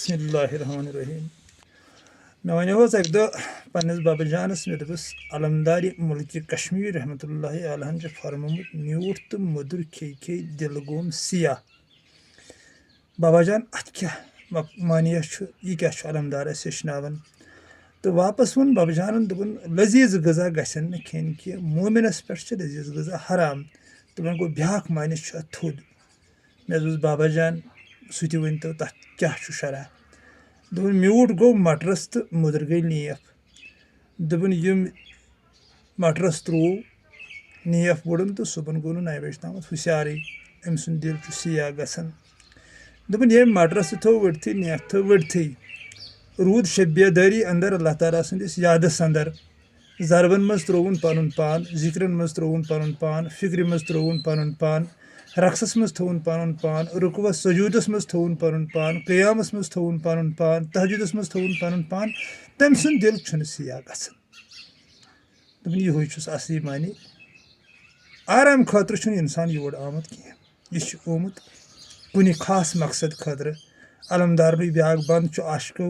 बिस्मिल्लाहिर्रहमानिर्रहीम मैं वन पन्नस बाबा जानस मे दस अलमदारी मुल्क कश्मीर रहमतुल्लाहि अलैहि फरमोमुत म्यूठ तो मधुर खे खे दिल गोम सियाह बाबा जान अत क्या मानिया यह क्या अलमदार हेचनावन तो वापस वो बाबा जानन दोपन लजीज गजा गसन न खेन कि मोमिनस पे लजीज गजा हराम दोपन गो ब्याख मानिस थोद मे बाबा जान सह वन तो तथ क्या शरह दोपन म्यूठ गो मटरस तो मुदर गई नीफ दोपन यम मटरस त्रो नीफ वोड़म तो सुबन गो नैवेश तम हुशार अम सुन दिल सियाह गसन दोपन ये मटरस थो वर्थी नीफ थो वर्थी रूद शब्यदारी अंदर अल्लाह ताला सदिस यादस अंदर जरबन मज त्रोवन पनुन पान जिक्रन मज त्रोवन पनुन पान फिक्र मज त्रोवन पनुन पान रक्सस मज थोवन पनुन पान रुकवस सजूदस मज थोवन पनुन पान क़यामस मज थोवन पनुन पान तहजुदस मज थोवन पनुन पान तम सुन दिल छुन सियाह गसन दोपन यह छुस असली मानी आराम खतर छुन इंसान योर आमत कह यह ओमुत कुन खास मकसद खतर अलमदार ब्याग बंद अशको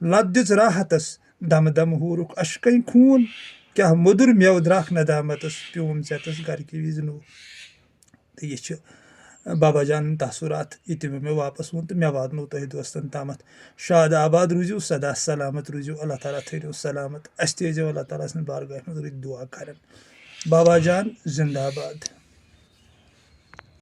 लत दिस राहतस दम दम हूरुक अशकन खून क्या मधुर मेव द्राख नदामतस प्योम चेतस घर की विज नूर तो यह बाबा जान तसुरात ये मे वापस वो तो मे वात तुम दोस्तन तमत शाद आबाद रूजू सदा सलामत रूजू अल्लाह ताला थो सलामत अस अल्लाह ताला सद बारगाह दुआ कर बाबा जान जिंदाबाद।